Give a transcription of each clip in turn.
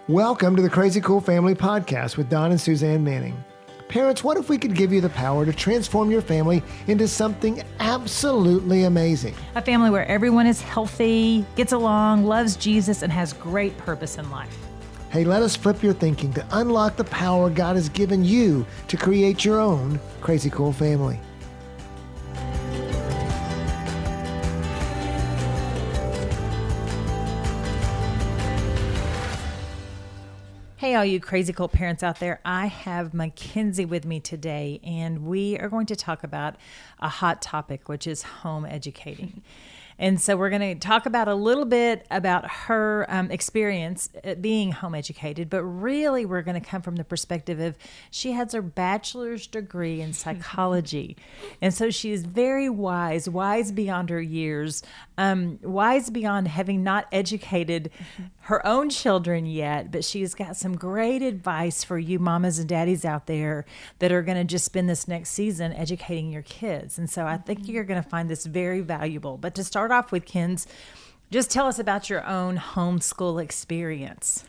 Welcome to the Crazy Cool Family Podcast with Don and Suzanne Manning. Parents, what if we could give you the power to transform your family into something absolutely amazing? A family where everyone is healthy, gets along, loves Jesus, and has great purpose in life. Hey, let us flip your thinking to unlock the power God has given you to create your own Crazy Cool family. Hey, all you crazy cool parents out there. I have McKenzie with me today, and we are going to talk about a hot topic, which is home educating. And so we're going to talk about a little bit about her experience at being home educated, but really we're going to come from the perspective of she has her bachelor's degree in psychology. And so she is very wise beyond her years, wise beyond having not educated her own children yet, but she's got some great advice for you mamas and daddies out there that are going to just spend this next season educating your kids. And so I think you're going to find this very valuable. But to start off with, Kens, just tell us about your own homeschool experience.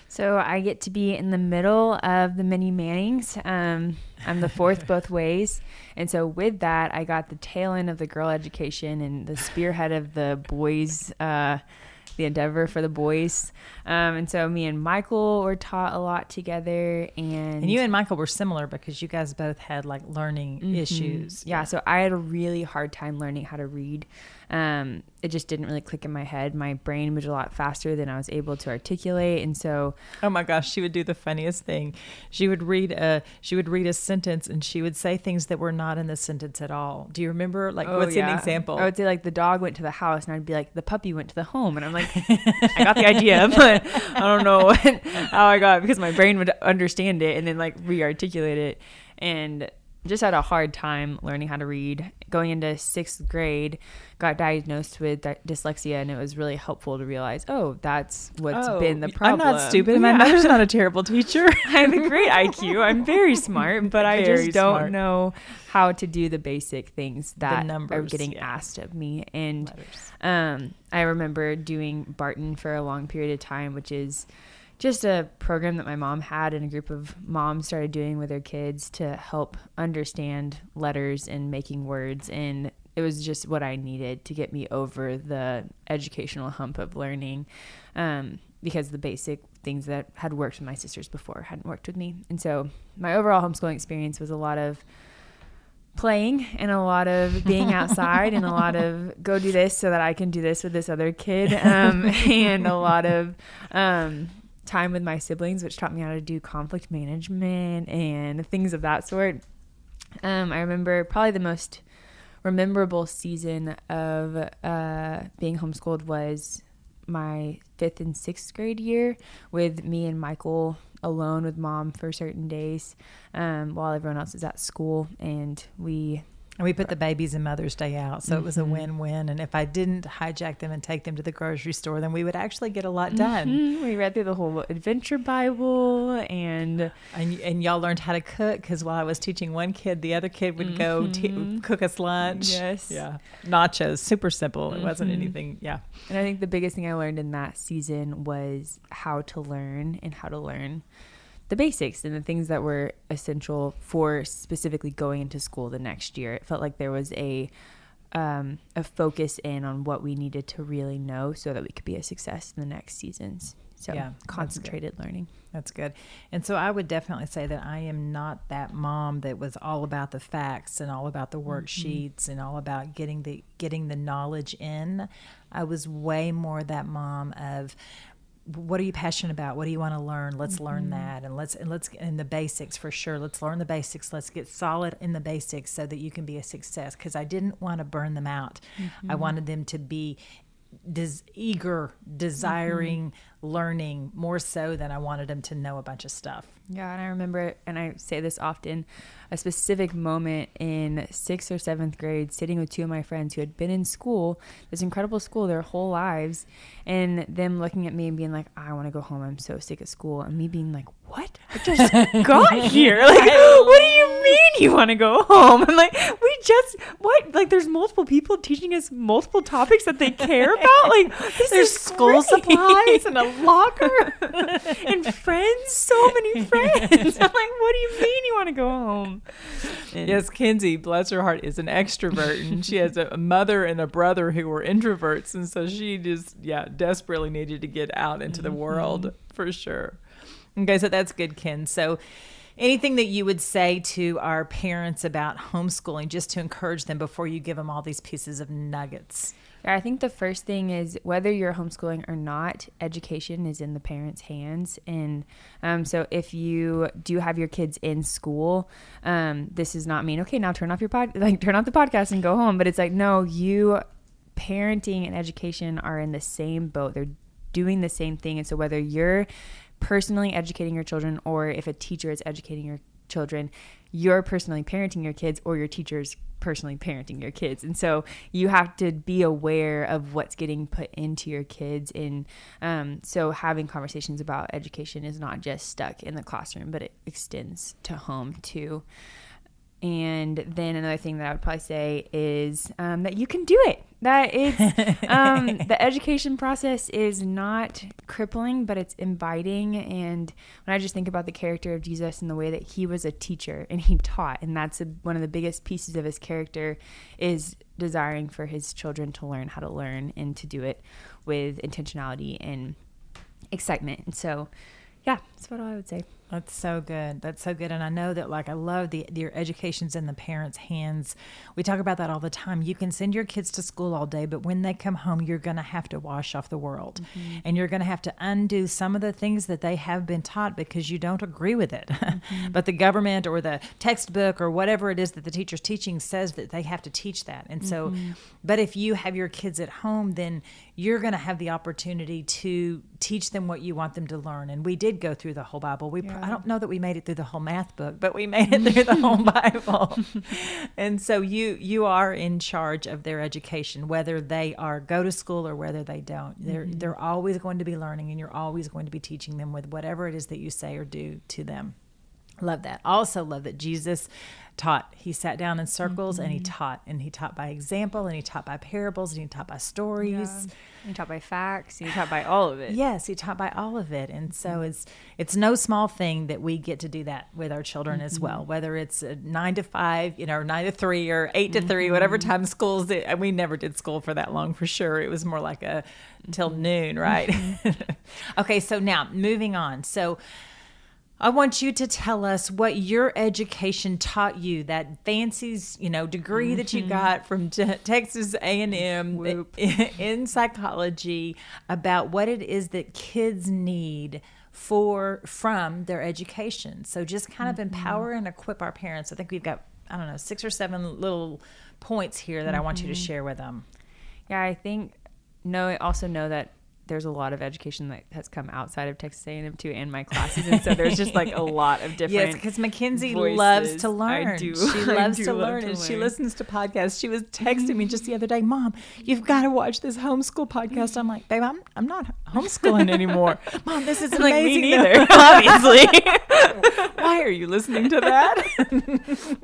So I get to be in the middle of the mini Mannings. I'm the fourth both ways. And so with that, I got the tail end of the girl education and the spearhead of the boys, the endeavor for the boys. And so me and Michael were taught a lot together. And you and Michael were similar because you guys both had like learning issues. Yeah, so I had a really hard time learning how to read. It just didn't really click in my head. My brain moved a lot faster than I was able to articulate. And so, oh my gosh, she would do the funniest thing. She would read a sentence and she would say things that were not in the sentence at all. Do you remember? Like, what's an example? I would say like the dog went to the house, and I'd be like, the puppy went to the home. And I'm like, I got the idea, but I don't know how I got it, because my brain would understand it and then like re-articulate it. And just had a hard time learning how to read. Going into 6th grade, got diagnosed with dyslexia, and it was really helpful to realize, that's what's been the problem. I'm not stupid. My mother's not a terrible teacher. I have a great IQ. I'm very smart, but I just don't know how to do the basic things that are getting asked of me. And I remember doing Barton for a long period of time, which is just a program that my mom had and a group of moms started doing with their kids to help understand letters and making words. And it was just what I needed to get me over the educational hump of learning, because the basic things that had worked with my sisters before hadn't worked with me. And so my overall homeschooling experience was a lot of playing and a lot of being outside and a lot of go do this so that I can do this with this other kid, and a lot of time with my siblings, which taught me how to do conflict management and things of that sort. I remember probably the most memorable season of being homeschooled was my 5th and 6th grade year, with me and Michael alone with mom for certain days, while everyone else is at school. And we put the babies and Mother's Day out, so it was a win-win. And if I didn't hijack them and take them to the grocery store, then we would actually get a lot done. We read through the whole Adventure Bible, and y'all learned how to cook, because while I was teaching one kid, the other kid would go cook us lunch. Yes. Yeah. Nachos, super simple. It wasn't anything. Yeah. And I think the biggest thing I learned in that season was how to learn the basics and the things that were essential for specifically going into school the next year. It felt like there was a focus in on what we needed to really know so that we could be a success in the next seasons. So concentrated learning. That's good. And so I would definitely say that I am not that mom that was all about the facts and all about the worksheets and all about getting the knowledge in. I was way more that mom of, what are you passionate about? What do you want to learn? Let's learn that. And let's in the basics for sure. Let's learn the basics. Let's get solid in the basics so that you can be a success. Because I didn't want to burn them out. I wanted them to be eager, desiring, learning more so than I wanted them to know a bunch of stuff. Yeah, and I remember, and I say this often, a specific moment in 6th or 7th grade, sitting with two of my friends who had been in school, this incredible school their whole lives, and them looking at me and being like, I want to go home, I'm so sick of school, and me being like, what? I just got here. Like, what do you mean you want to go home? I'm like, we what? Like, there's multiple people teaching us multiple topics that they care about. Like, there's school supplies and a locker and friends. So many friends. I'm like, what do you mean you want to go home? Yes, Kenzie, bless her heart, is an extrovert, and she has a mother and a brother who were introverts, and so she just desperately needed to get out into the world for sure. Okay, so that's good, Ken. So anything that you would say to our parents about homeschooling, just to encourage them before you give them all these pieces of nuggets? Yeah, I think the first thing is, whether you're homeschooling or not, education is in the parents' hands. And so if you do have your kids in school, this does not mean, okay, now turn off the podcast and go home. But it's like, no, parenting and education are in the same boat. They're doing the same thing. And so whether you're personally educating your children, or if a teacher is educating your children, you're personally parenting your kids, or your teacher's personally parenting your kids. And so you have to be aware of what's getting put into your kids. And so having conversations about education is not just stuck in the classroom, but it extends to home too. And then another thing that I would probably say is that you can do it. That it's the education process is not crippling, but it's inviting. And when I just think about the character of Jesus and the way that he was a teacher and he taught, and that's one of the biggest pieces of his character, is desiring for his children to learn how to learn and to do it with intentionality and excitement. And so, yeah, that's what I would say. That's so good. That's so good. And I know that, like, I love your education's in the parents' hands. We talk about that all the time. You can send your kids to school all day, but when they come home, you're going to have to wash off the world. Mm-hmm. And you're going to have to undo some of the things that they have been taught because you don't agree with it. Mm-hmm. But the government or the textbook or whatever it is that the teacher's teaching says that they have to teach that. And so, but if you have your kids at home, then you're going to have the opportunity to teach them what you want them to learn. And we did go through the whole Bible. I don't know that we made it through the whole math book, but we made it through the whole Bible. And so you are in charge of their education, whether they go to school or whether they don't. They're always going to be learning, and you're always going to be teaching them with whatever it is that you say or do to them. Love that. Also love that Jesus taught. He sat down in circles and he taught by example, and he taught by parables, and he taught by stories. Yeah. He taught by facts. He taught by all of it. Yes, he taught by all of it. And so it's no small thing that we get to do that with our children as well, whether it's 9 to 5, 9 to 3 or 8 to 3, whatever time schools. We never did school for that long for sure. It was more like till noon, right? Okay, so now moving on. So I want you to tell us what your education taught you, that fancy, degree that you got from Texas A&M in psychology, about what it is that kids need from their education. So just kind of empower and equip our parents. I think we've got, 6 or 7 little points here that I want you to share with them. Yeah, I think also know that there's a lot of education that has come outside of Texas A&M too, and my classes, and so there's just like a lot of different. Yes, because McKenzie loves to learn. I do. She loves to learn, and she listens to podcasts. She was texting me just the other day, "Mom, you've got to watch this homeschool podcast." I'm like, "Babe, I'm not homeschooling anymore." "Mom, this is amazing." Like, me neither, obviously. Why are you listening to that?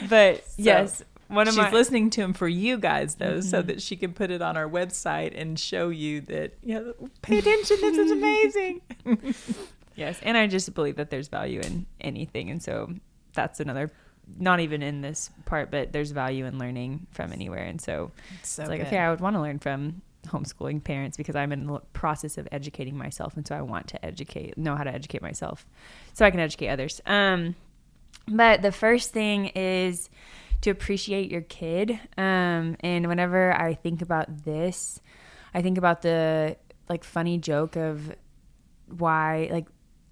But yes. She's listening to him for you guys, though, so that she can put it on our website and show you that, pay attention, this is amazing. Yes, and I just believe that there's value in anything. And so that's another, not even in this part, but there's value in learning from anywhere. And so it's like, okay, I would want to learn from homeschooling parents because I'm in the process of educating myself. And so I want to know how to educate myself so I can educate others. But the first thing is to appreciate your kid. And whenever I think about this, I think about the funny joke of why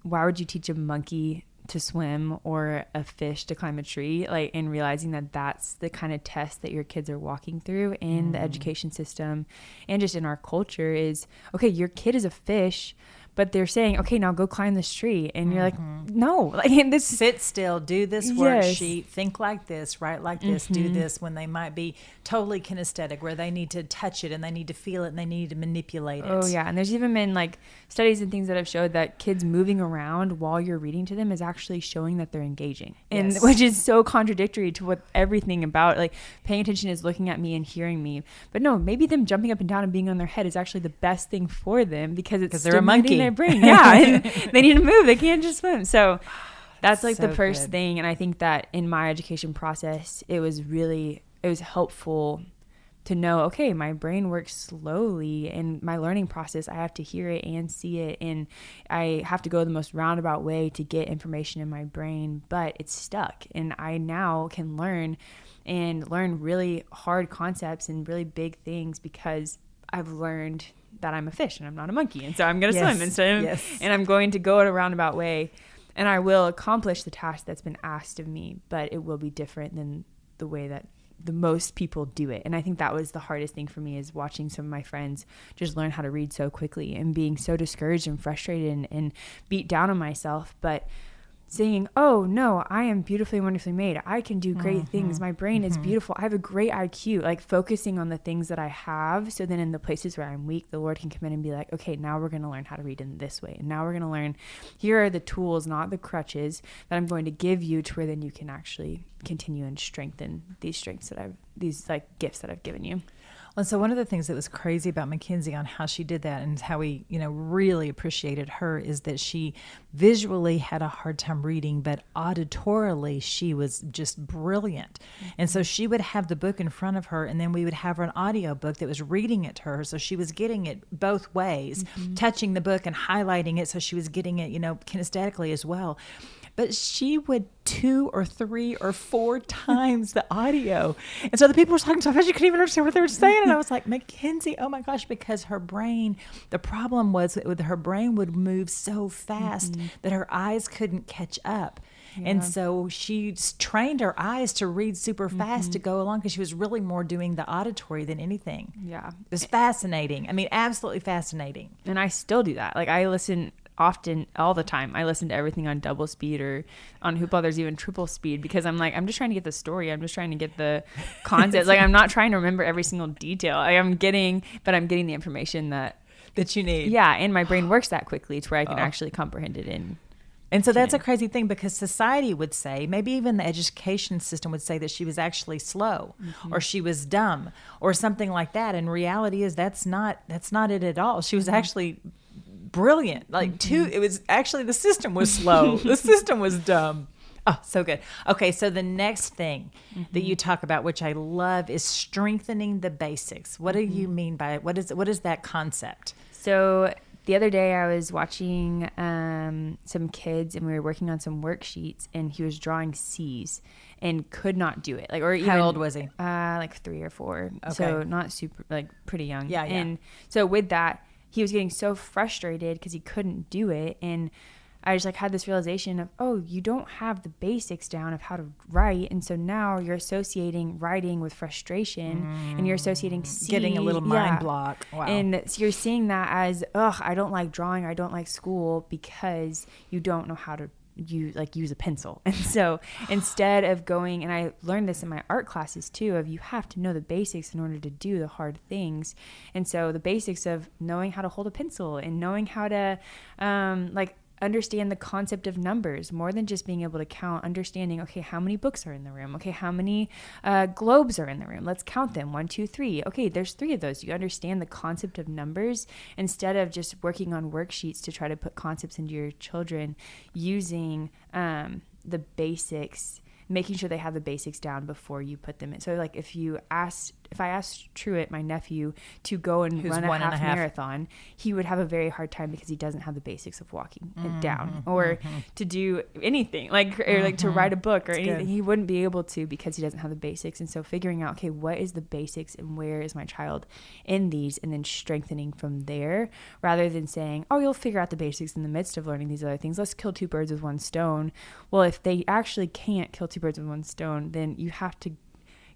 would you teach a monkey to swim or a fish to climb a tree? And realizing that that's the kind of test that your kids are walking through in the education system and just in our culture is, okay, your kid is a fish, but they're saying, okay, now go climb this tree. And you're like, no, like this, sit still, do this worksheet, think like this, write like this, do this, when they might be totally kinesthetic, where they need to touch it and they need to feel it and they need to manipulate it. Oh yeah. And there's even been like studies and things that have showed that kids moving around while you're reading to them is actually showing that they're engaging. And which is so contradictory to what everything about like paying attention is looking at me and hearing me. But no, maybe them jumping up and down and being on their head is actually the best thing for them because it's they're a monkey. Their brain. Yeah. And they need to move. They can't just swim. So that's like the first thing. And I think that in my education process, it was helpful to know, okay, my brain works slowly, and my learning process, I have to hear it and see it, and I have to go the most roundabout way to get information in my brain, but it's stuck. And I now can learn really hard concepts and really big things because I've learned that I'm a fish and I'm not a monkey. And so I'm going to swim and I'm going to go in a roundabout way, and I will accomplish the task that's been asked of me, but it will be different than the way that the most people do it. And I think that was the hardest thing for me, is watching some of my friends just learn how to read so quickly and being so discouraged and frustrated and beat down on myself, but saying, oh no, I am beautifully and wonderfully made. I can do great things. My brain is beautiful. I have a great IQ, like focusing on the things that I have. So then in the places where I'm weak, the Lord can come in and be like, okay, now we're going to learn how to read in this way. And now we're going to learn, here are the tools, not the crutches, that I'm going to give you to where then you can actually continue and strengthen these gifts that I've given you. And so one of the things that was crazy about McKenzie on how she did that and how we, really appreciated her is that she visually had a hard time reading, but auditorily she was just brilliant. And so she would have the book in front of her, and then we would have her an audio book that was reading it to her. So she was getting it both ways, touching the book and highlighting it. So she was getting it, kinesthetically as well. But she would 2 or 3 or 4 times the audio. And so the people were talking so fast you couldn't even understand what they were saying. And I was like, McKenzie, oh my gosh, because her brain, the problem was that her brain would move so fast that her eyes couldn't catch up. Yeah. And so she trained her eyes to read super fast to go along, because she was really more doing the auditory than anything. Yeah. It was fascinating. I mean, absolutely fascinating. And I still do that. Like I listen often, all the time. I listen to everything on double speed, or on Hoopla there's even triple speed, because I'm just trying to get the story. I'm just trying to get the concept. Like I'm not trying to remember every single detail. I'm getting the information that you need. Yeah, and my brain works that quickly to where I can actually comprehend it And so that's a crazy thing, because society would say, maybe even the education system would say, that she was actually slow or she was dumb or something like that. And reality is that's not it at all. She was actually brilliant. It was actually, the system was slow. The system was dumb. Oh, so good. Okay, so the next thing that you talk about, which I love, is strengthening the basics. What do you mean by it? What is that concept? So the other day I was watching some kids, and we were working on some worksheets, and he was drawing C's and could not do it. How old was he? Like 3 or 4. Okay. So not super, pretty young. Yeah. And so with that, he was getting so frustrated because he couldn't do it. And I just had this realization of, oh, you don't have the basics down of how to write. And so now you're associating writing with frustration, and you're associating getting a little mind block. Wow. And so you're seeing that as, I don't like drawing, I don't like school, because you don't know how to use a pencil. And so instead of going, and I learned this in my art classes too, of you have to know the basics in order to do the hard things. And so the basics of knowing how to hold a pencil, and knowing how to understand the concept of numbers, more than just being able to count, understanding, okay, how many books are in the room? Okay, how many globes are in the room? Let's count them. 1, 2, 3. Okay, there's 3 of those. You understand the concept of numbers, instead of just working on worksheets to try to put concepts into your children, using the basics, making sure they have the basics down before you put them in. So if I asked Truett, my nephew, to go and run a half marathon, he would have a very hard time, because he doesn't have the basics of walking it down, or to do anything to write a book or anything. Good. He wouldn't be able to, because he doesn't have the basics. And so figuring out, okay, what is the basics and where is my child in these, and then strengthening from there, rather than saying, oh, you'll figure out the basics in the midst of learning these other things. Let's kill 2 birds with one stone. Well, if they actually can't kill 2 birds with one stone, then you have to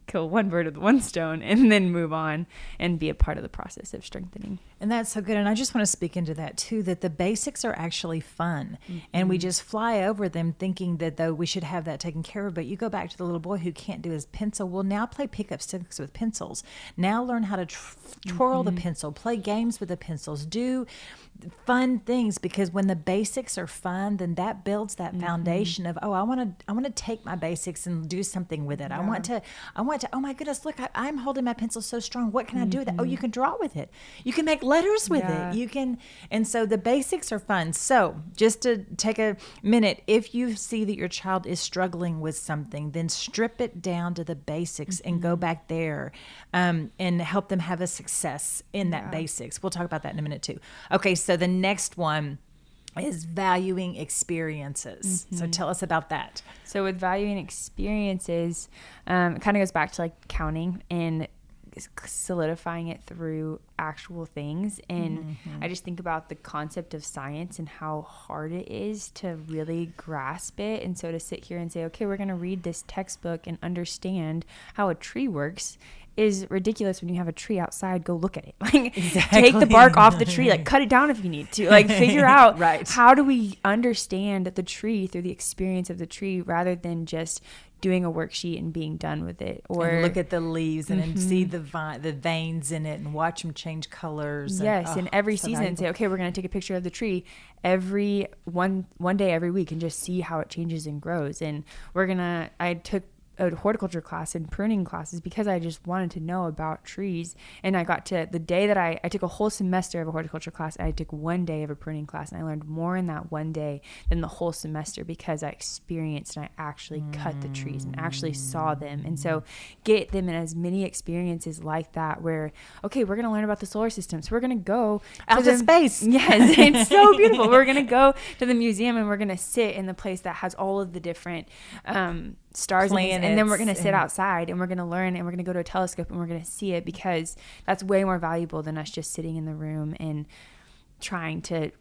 kill one bird with one stone and then move on and be a part of the process of strengthening. And that's so good. And I just want to speak into that too, that the basics are actually fun. And we just fly over them thinking that though we should have that taken care of. But you go back to the little boy who can't do his pencil. Well, now play pick up sticks with pencils. Now learn how to twirl the pencil, play games with the pencils, do fun things, because when the basics are fun, then that builds that foundation of, I want to take my basics and do something with it. I want to, oh my goodness, look, I'm holding my pencil so strong. What can I do with it? Oh, you can draw with it. You can make letters with it. You can, and so the basics are fun. So just to take a minute, if you see that your child is struggling with something, then strip it down to the basics and go back there and help them have a success in that basics. We'll talk about that in a minute too. Okay, so the next one is valuing experiences. So tell us about that. So with valuing experiences, it kind of goes back to like counting and solidifying it through actual things. And I just think about the concept of science and how hard it is to really grasp it. And so to sit here and say, okay, we're going to read this textbook and understand how a tree works is ridiculous. When you have a tree outside, go look at it. Like, take the bark off the tree, like cut it down if you need to, like figure out how do we understand the tree through the experience of the tree rather than just doing a worksheet and being done with it. Or and look at the leaves and see the veins in it and watch them change colors. And every season say, okay, we're going to take a picture of the tree every one day every week and just see how it changes and grows. And I took a horticulture class and pruning classes because I just wanted to know about trees. And I got to the day that I took a whole semester of a horticulture class, and I took one day of a pruning class, and I learned more in that one day than the whole semester because I experienced and I actually cut the trees and actually saw them. And so get them in as many experiences like that where, okay, we're going to learn about the solar system. So we're going to go out to space. Yes, it's so beautiful. We're going to go to the museum and we're going to sit in the place that has all of the different stars and then we're going to sit outside and we're going to learn and we're going to go to a telescope and we're going to see it, because that's way more valuable than us just sitting in the room and trying to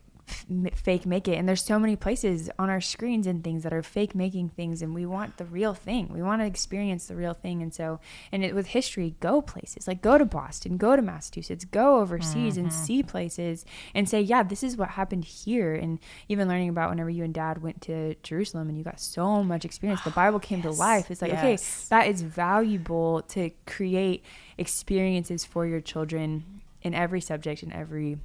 fake make it. And there's so many places on our screens and things that are fake making things, and we want the real thing. We want to experience the real thing. And so, with history, go places, like go to Boston, go to Massachusetts, go overseas and see places and say, yeah, this is what happened here. And even learning about whenever you and Dad went to Jerusalem and you got so much experience, the Bible came to life. It's like, okay, that is valuable to create experiences for your children in every subject, in every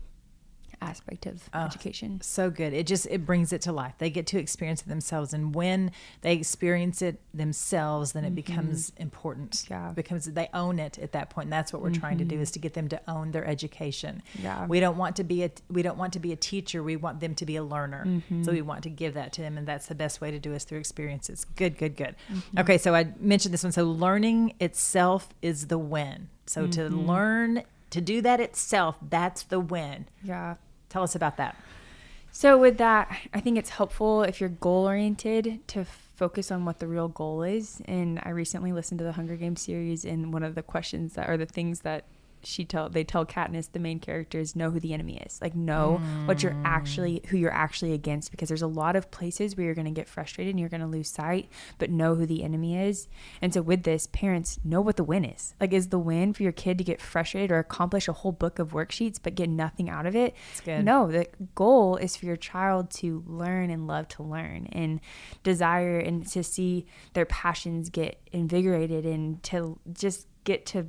aspect of education. So good. It brings it to life. They get to experience it themselves, and when they experience it themselves, then it becomes important. Because they own it at that point. And that's what we're trying to do, is to get them to own their education. We don't want to be a teacher. We want them to be a learner. So we want to give that to them, and that's the best way to do is through experiences. Good. Okay, so I mentioned this one. So learning itself is the win. So to learn to do that itself, that's the win. Tell us about that. So with that, I think it's helpful if you're goal-oriented to focus on what the real goal is. And I recently listened to the Hunger Games series, and one of the questions that are the things that they tell Katniss, the main character, is know who the enemy is. Like, know who you're actually against, because there's a lot of places where you're going to get frustrated and you're going to lose sight, but know who the enemy is. And so with this, parents, know what the win is. Like, is the win for your kid to get frustrated or accomplish a whole book of worksheets but get nothing out of it? That's good. No, the goal is for your child to learn and love to learn and desire, and to see their passions get invigorated, and to just get to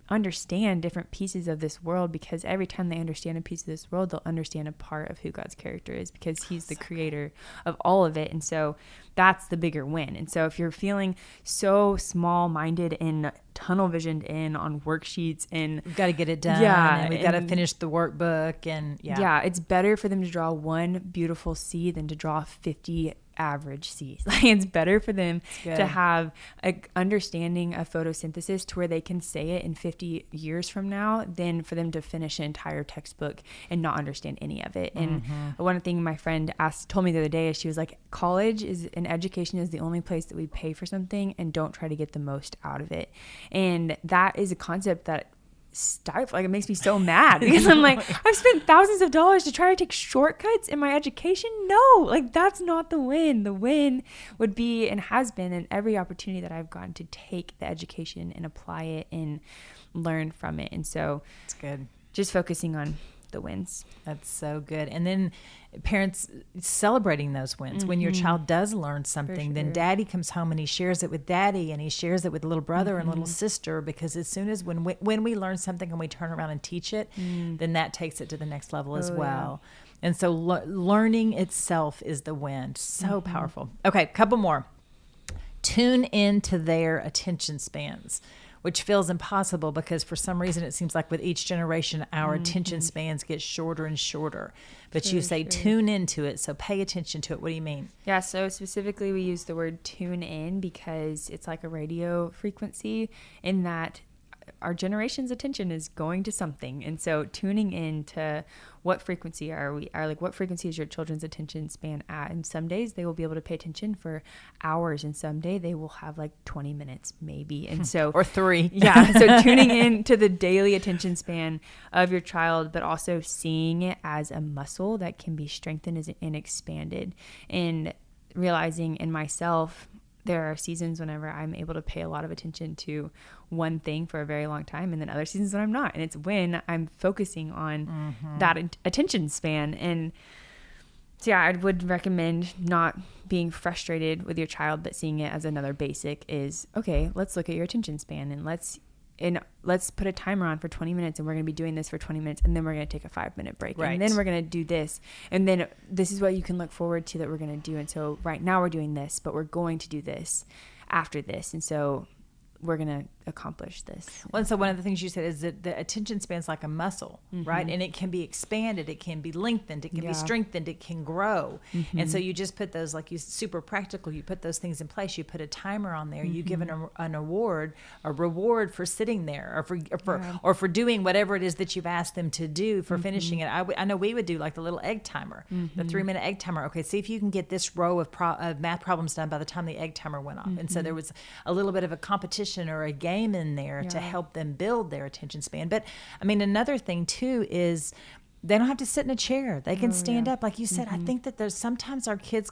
understand different pieces of this world, because every time they understand a piece of this world, they'll understand a part of who God's character is, because he's the creator of all of it. And so that's the bigger win. And so if you're feeling so small-minded and tunnel visioned in on worksheets and we've got to get it done, and we've got to finish the workbook, and it's better for them to draw one beautiful C than to draw 50 average C's. Like, it's better for them to have an understanding of photosynthesis to where they can say it in 50 years from now than for them to finish an entire textbook and not understand any of it. And one thing my friend told me the other day is, she was like, education is the only place that we pay for something and don't try to get the most out of it. And that is a concept that stifle. Like, it makes me so mad because I'm like, I've spent thousands of dollars to try to take shortcuts in my education. No, like, that's not the win. The win would be, and has been, in every opportunity that I've gotten to take the education and apply it and learn from it. And so it's good. Just focusing on the wins. That's so good. And then parents celebrating those wins. When your child does learn something, then daddy comes home and he shares it with daddy, and he shares it with little brother and little sister, because as soon as when we learn something and we turn around and teach it, then that takes it to the next level as well. Yeah. And so learning itself is the win. So powerful. Okay, couple more. Tune into their attention spans, which feels impossible because for some reason it seems like with each generation our attention spans get shorter and shorter. But you say tune into it, so pay attention to it. What do you mean? Yeah, so specifically we use the word tune in because it's like a radio frequency, in that our generation's attention is going to something. And so tuning in to what frequency what frequency is your children's attention span at? And some days they will be able to pay attention for hours, and someday they will have like 20 minutes maybe. And so or 3. Yeah. So tuning in to the daily attention span of your child, but also seeing it as a muscle that can be strengthened and expanded, and realizing in myself, there are seasons whenever I'm able to pay a lot of attention to one thing for a very long time, and then other seasons when I'm not. And it's when I'm focusing on that attention span. And so, yeah, I would recommend not being frustrated with your child, but seeing it as another basic is, okay, let's look at your attention span, and let's put a timer on for 20 minutes, and we're going to be doing this for 20 minutes, and then we're going to take a 5-minute break. Right. And then we're going to do this. And then this is what you can look forward to that we're going to do. And so right now we're doing this, but we're going to do this after this. And so we're going to accomplish this. Well, and so one of the things you said is that the attention span is like a muscle, right? And it can be expanded, it can be lengthened, it can be strengthened, it can grow. And so you just put those, like you super practical, you put those things in place. You put a timer on there. You give an award, a reward for sitting there, or for doing whatever it is that you've asked them to do, for finishing it. I know we would do like the little egg timer, the 3-minute egg timer. Okay, see if you can get this row of math problems done by the time the egg timer went off. And so there was a little bit of a competition or a game in there to help them build their attention span. But I mean, another thing too is they don't have to sit in a chair. They can stand up. Like you said, I think that there's sometimes our kids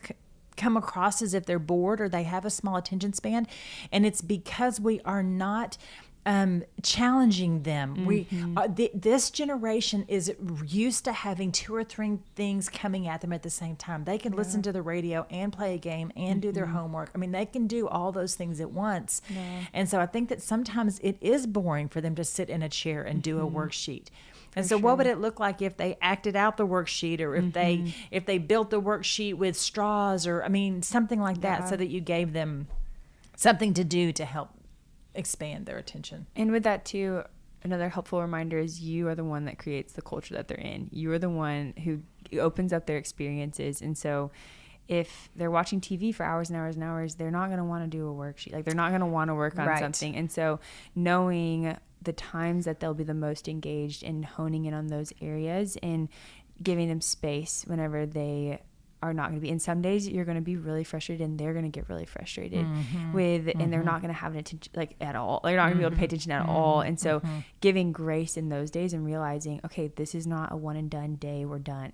come across as if they're bored or they have a small attention span. And it's because we are not challenging them. This generation is used to having 2 or 3 things coming at them at the same time. They can listen to the radio and play a game and do their homework. I mean, they can do all those things at once. And so I think that sometimes it is boring for them to sit in a chair and do a worksheet. And so what would it look like if they acted out the worksheet, or if they built the worksheet with straws, or I mean something like that, so that you gave them something to do to help expand their attention. And with that too, another helpful reminder is you are the one that creates the culture that they're in. You are the one who opens up their experiences. And so if they're watching TV for hours and hours and hours, they're not going to want to do a worksheet. Like, they're not going to want to work on something. And so knowing the times that they'll be the most engaged and honing in on those areas and giving them space whenever they are not going to be. And some days you're going to be really frustrated, and they're going to get really frustrated and they're not going to have an attention, like, at all. They're not going to be able to pay attention at all. And so giving grace in those days and realizing, okay, this is not a one and done day. We're done.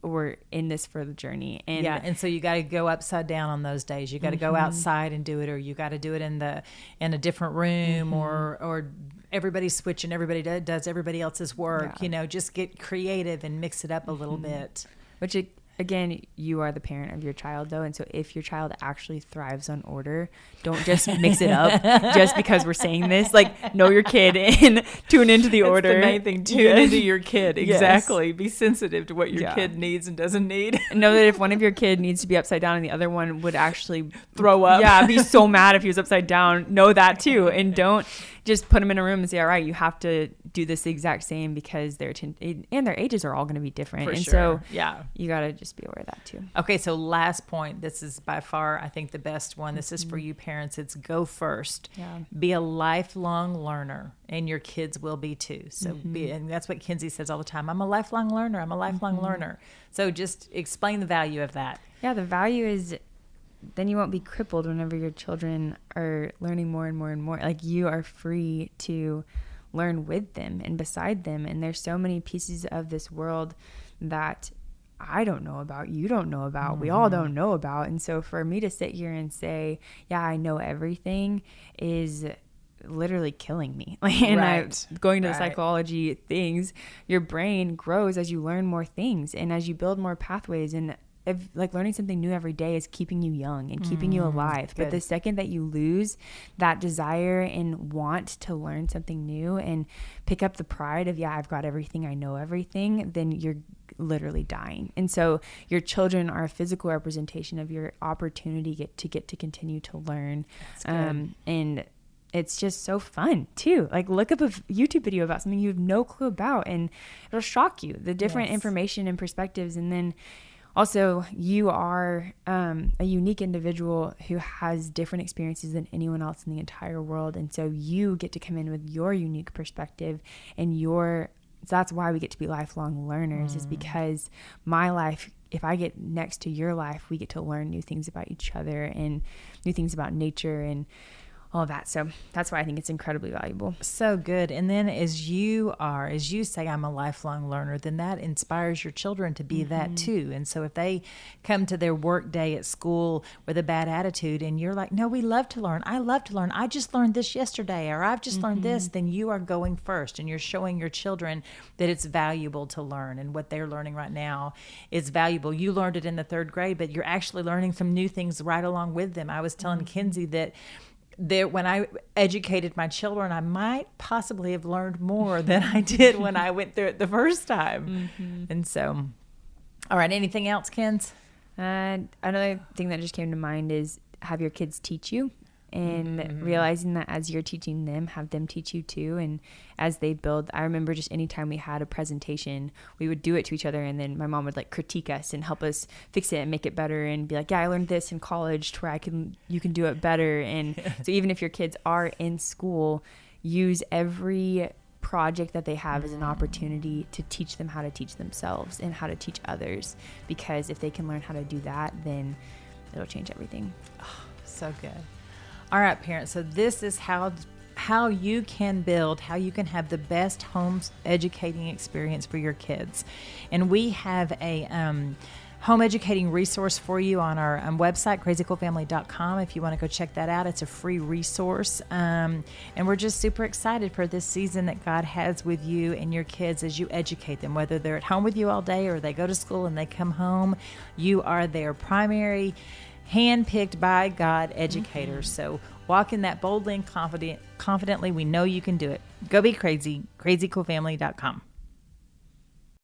We're in this for the journey. And and so you got to go upside down on those days. You got to go outside and do it, or you got to do it in a different room, or everybody's switching, everybody does everybody else's work. Just get creative and mix it up a little bit. Which again, you are the parent of your child, though. And so if your child actually thrives on order, don't just mix it up just because we're saying this. Like, know your kid and tune into the order. That's the main thing. Tune into your kid. Exactly. Yes. Be sensitive to what your kid needs and doesn't need. Know that if one of your kid needs to be upside down and the other one would actually throw up. Yeah, be so mad if he was upside down. Know that too. And don't just put them in a room and say, all right, you have to do this the exact same, because their ages are all going to be different. For and sure. So you got to just be aware of that too. Okay, so last point. This is by far, I think, the best one. This is for you parents. It's go first. Yeah. Be a lifelong learner, and your kids will be too. So and that's what Kenzie says all the time. I'm a lifelong learner. I'm a lifelong learner. So just explain the value of that. Yeah, the value is then you won't be crippled whenever your children are learning more and more and more. Like, you are free to learn with them and beside them. And there's so many pieces of this world that I don't know about, you don't know about, we all don't know about. And so for me to sit here and say, yeah, I know everything is literally killing me. And I'm going to the psychology things, your brain grows as you learn more things and as you build more pathways. And like learning something new every day is keeping you young and keeping you alive. Good. But the second that you lose that desire and want to learn something new and pick up the pride of, yeah, I've got everything, I know everything, then you're literally dying. And so your children are a physical representation of your opportunity to get to continue to learn. And it's just so fun too. Like look up a YouTube video about something you have no clue about and it'll shock you, the different information and perspectives. And then also, you are a unique individual who has different experiences than anyone else in the entire world. And so you get to come in with your unique perspective and so that's why we get to be lifelong learners is because my life, if I get next to your life, we get to learn new things about each other and new things about nature and all of that. So that's why I think it's incredibly valuable. So good. And then as you say, I'm a lifelong learner, then that inspires your children to be that too. And so if they come to their work day at school with a bad attitude and you're like, no, we love to learn. I love to learn. I just learned this yesterday, or I've just learned this, then you are going first and you're showing your children that it's valuable to learn and what they're learning right now is valuable. You learned it in the 3rd grade, but you're actually learning some new things right along with them. I was telling McKenzie that when I educated my children, I might possibly have learned more than I did when I went through it the first time. And so, all right, anything else, Kens? Another thing that just came to mind is have your kids teach you and realizing that as you're teaching them, have them teach you too. And as they build, I remember just anytime we had a presentation, we would do it to each other. And then my mom would like critique us and help us fix it and make it better and be like, yeah, I learned this in college to where you can do it better. And so even if your kids are in school, use every project that they have as an opportunity to teach them how to teach themselves and how to teach others. Because if they can learn how to do that, then it'll change everything. Oh, so good. All right, parents. So this is how you can have the best home educating experience for your kids. And we have a home educating resource for you on our website, crazycoolfamily.com. If you want to go check that out, it's a free resource. And we're just super excited for this season that God has with you and your kids as you educate them, whether they're at home with you all day or they go to school and they come home. You are their primary hand-picked by God educators. So walk in that boldly and confidently. We know you can do it. Go be crazy. crazycoolfamily.com.